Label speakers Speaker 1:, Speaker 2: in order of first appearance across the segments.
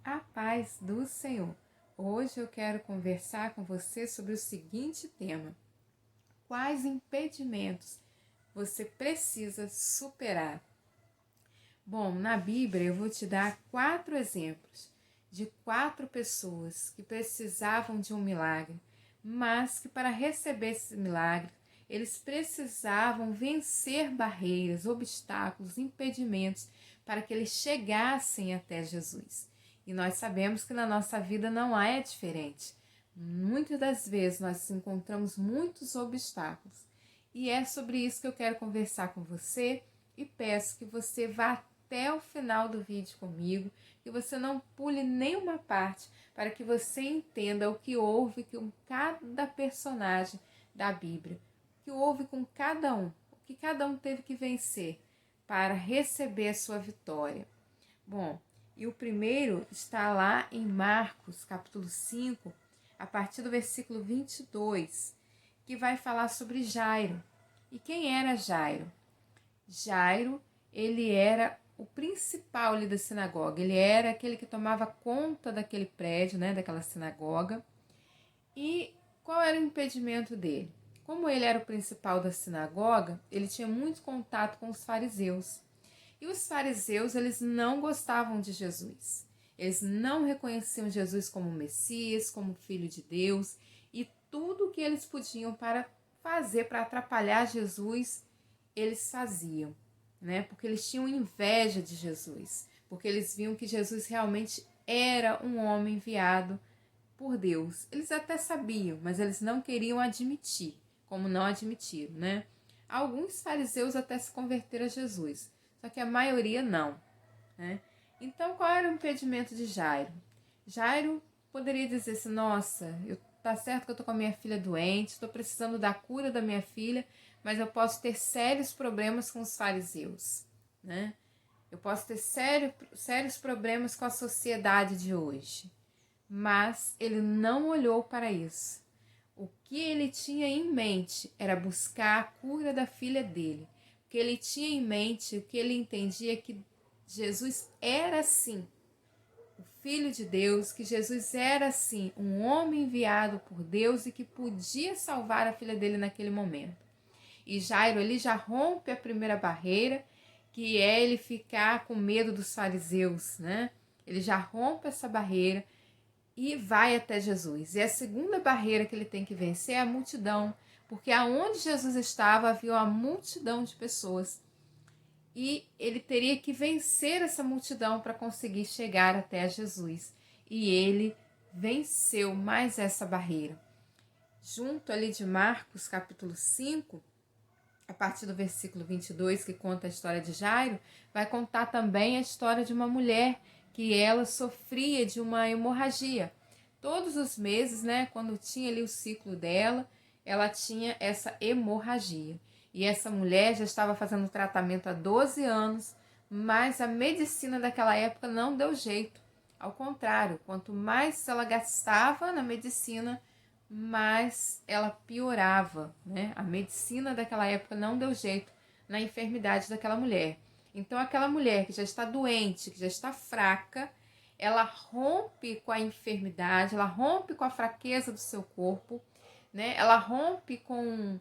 Speaker 1: A paz do Senhor. Hoje eu quero conversar com você sobre o seguinte tema: quais impedimentos você precisa superar? Bom, na Bíblia eu vou te dar 4 exemplos de 4 pessoas que precisavam de um milagre, mas que para receber esse milagre, eles precisavam vencer barreiras, obstáculos, impedimentos para que eles chegassem até Jesus. E nós sabemos que na nossa vida não é diferente. Muitas das vezes nós encontramos muitos obstáculos. E é sobre isso que eu quero conversar com você e peço que você vá até o final do vídeo comigo, que você não pule nenhuma parte, para que você entenda o que houve com cada personagem da Bíblia, o que houve com cada um, o que cada um teve que vencer para receber a sua vitória. Bom, e o primeiro está lá em Marcos, capítulo 5, a partir do versículo 22, que vai falar sobre Jairo. E quem era Jairo? Jairo, ele era o principal ali da sinagoga, ele era aquele que tomava conta daquele prédio, daquela sinagoga. E qual era o impedimento dele? Como ele era o principal da sinagoga, ele tinha muito contato com os fariseus. E os fariseus, eles não gostavam de Jesus. Eles não reconheciam Jesus como Messias, como Filho de Deus. E tudo que eles podiam para fazer, para atrapalhar Jesus, eles faziam, Porque eles tinham inveja de Jesus. Porque eles viam que Jesus realmente era um homem enviado por Deus. Eles até sabiam, mas eles não queriam admitir, como não admitiram, Alguns fariseus até se converteram a Jesus, só que a maioria não, Então, qual era o impedimento de Jairo? Jairo poderia dizer assim: nossa, tá certo que eu estou com a minha filha doente, estou precisando da cura da minha filha, mas eu posso ter sérios problemas com os fariseus, Eu posso ter sérios problemas com a sociedade de hoje. Mas ele não olhou para isso. O que ele tinha em mente era buscar a cura da filha dele. O que ele tinha em mente, o que ele entendia é que Jesus era sim o Filho de Deus, que Jesus era sim um homem enviado por Deus e que podia salvar a filha dele naquele momento. E Jairo, ele já rompe a primeira barreira, que é ele ficar com medo dos fariseus, Ele já rompe essa barreira e vai até Jesus. E a segunda barreira que ele tem que vencer é a multidão, porque aonde Jesus estava havia uma multidão de pessoas. E ele teria que vencer essa multidão para conseguir chegar até Jesus. E ele venceu mais essa barreira. Junto ali de Marcos, capítulo 5, a partir do versículo 22, que conta a história de Jairo, vai contar também a história de uma mulher que ela sofria de uma hemorragia. Todos os meses, quando tinha ali o ciclo dela, ela tinha essa hemorragia. E essa mulher já estava fazendo tratamento há 12 anos, mas a medicina daquela época não deu jeito. Ao contrário, quanto mais ela gastava na medicina, mais ela piorava, A medicina daquela época não deu jeito na enfermidade daquela mulher. Então, aquela mulher que já está doente, que já está fraca, ela rompe com a enfermidade, ela rompe com a fraqueza do seu corpo, Ela rompe com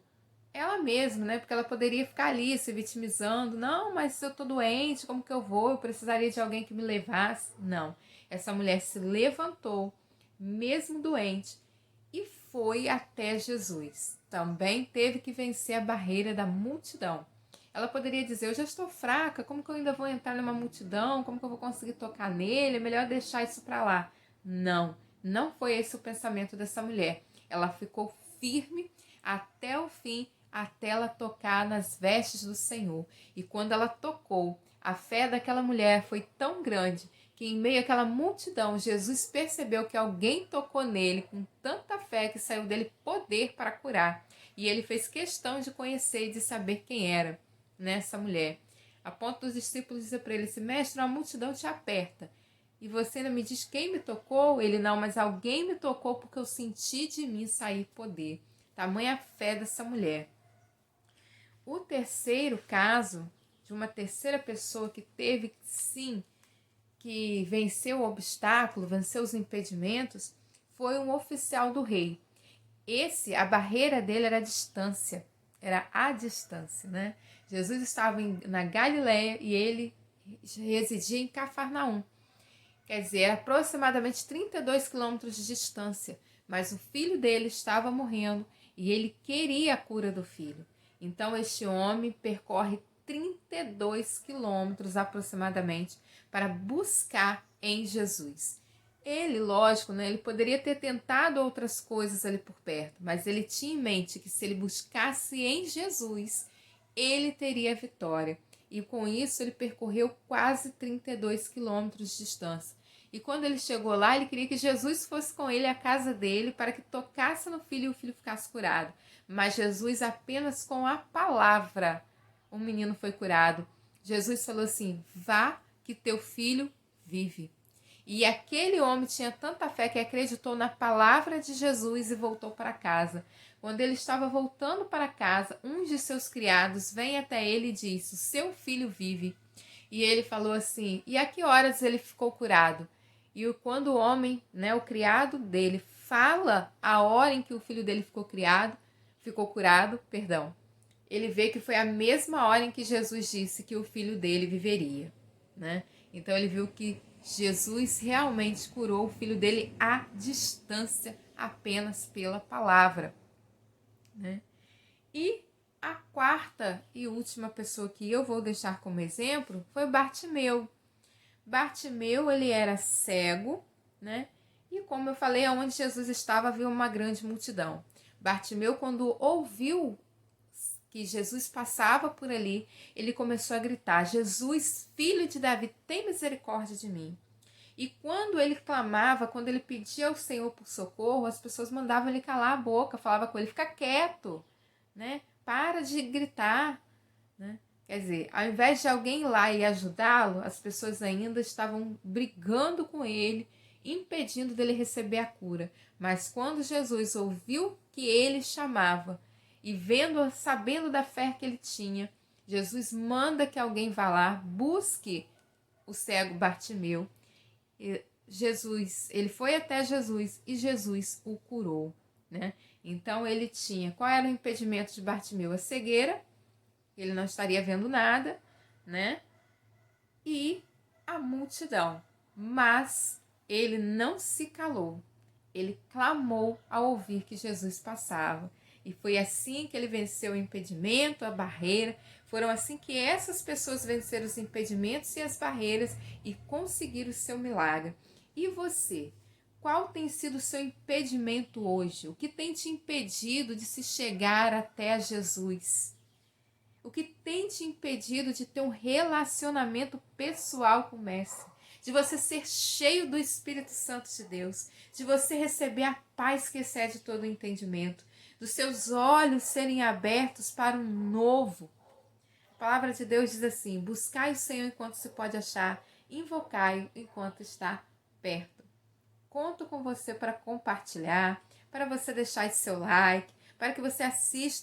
Speaker 1: ela mesma, Porque ela poderia ficar ali se vitimizando. Não, mas se eu estou doente, como que eu vou? Eu precisaria de alguém que me levasse. Não. Essa mulher se levantou, mesmo doente, e foi até Jesus. Também teve que vencer a barreira da multidão. Ela poderia dizer: eu já estou fraca, como que eu ainda vou entrar numa multidão? Como que eu vou conseguir tocar nele? É melhor deixar isso para lá. Não, não foi esse o pensamento dessa mulher. Ela ficou firme até o fim, até ela tocar nas vestes do Senhor. E quando ela tocou, a fé daquela mulher foi tão grande que em meio àquela multidão, Jesus percebeu que alguém tocou nele com tanta fé que saiu dele poder para curar. E ele fez questão de conhecer e de saber quem era essa mulher. A ponto dos discípulos dizer para ele: mestre, uma multidão te aperta. E você ainda me diz quem me tocou? Ele: não, mas alguém me tocou porque eu senti de mim sair poder. Tamanha fé dessa mulher. O terceiro caso, de uma terceira pessoa que teve sim que venceu o obstáculo, venceu os impedimentos, foi um oficial do rei. A barreira dele era a distância, né? Jesus estava na Galileia e ele residia em Cafarnaum. Quer dizer, era aproximadamente 32 quilômetros de distância, mas o filho dele estava morrendo e ele queria a cura do filho. Então este homem percorre 32 quilômetros aproximadamente para buscar em Jesus. Ele, lógico, né, ele poderia ter tentado outras coisas ali por perto, mas ele tinha em mente que se ele buscasse em Jesus, ele teria a vitória. E com isso ele percorreu quase 32 quilômetros de distância. E quando ele chegou lá, ele queria que Jesus fosse com ele à casa dele para que tocasse no filho e o filho ficasse curado. Mas Jesus, apenas com a palavra, o menino foi curado. Jesus falou assim: vá que teu filho vive. E aquele homem tinha tanta fé que acreditou na palavra de Jesus e voltou para casa. Quando ele estava voltando para casa, um de seus criados vem até ele e diz: o seu filho vive. E ele falou assim: e a que horas ele ficou curado? E quando o homem, né, o criado dele, fala a hora em que o filho dele ficou curado, ele vê que foi a mesma hora em que Jesus disse que o filho dele viveria, né? Então ele viu que Jesus realmente curou o filho dele à distância, apenas pela palavra, né? E a quarta e última pessoa que eu vou deixar como exemplo foi Bartimeu. Bartimeu, ele era cego, né? E como eu falei, onde Jesus estava havia uma grande multidão. Bartimeu, quando ouviu que Jesus passava por ali, ele começou a gritar: Jesus, filho de Davi, tem misericórdia de mim. E quando ele clamava, quando ele pedia ao Senhor por socorro, as pessoas mandavam ele calar a boca, falava com ele: fica quieto, né? Para de gritar, né? Quer dizer, ao invés de alguém ir lá e ajudá-lo, as pessoas ainda estavam brigando com ele, impedindo dele receber a cura. Mas quando Jesus ouviu que ele chamava e sabendo da fé que ele tinha, Jesus manda que alguém vá lá, busque o cego Bartimeu. Ele foi até Jesus e Jesus o curou, né? Então ele tinha, qual era o impedimento de Bartimeu? A cegueira, ele não estaria vendo nada, né? E a multidão. Mas ele não se calou. Ele clamou ao ouvir que Jesus passava. E foi assim que ele venceu o impedimento, a barreira. Foram assim que essas pessoas venceram os impedimentos e as barreiras e conseguiram o seu milagre. E você? Qual tem sido o seu impedimento hoje? O que tem te impedido de se chegar até Jesus? O que tem te impedido de ter um relacionamento pessoal com o Mestre? De você ser cheio do Espírito Santo de Deus? De você receber a paz que excede todo o entendimento? Dos seus olhos serem abertos para um novo? A palavra de Deus diz assim: buscai o Senhor enquanto se pode achar, invocai-o enquanto está perto. Conto com você para compartilhar, para você deixar esse seu like, para que você assista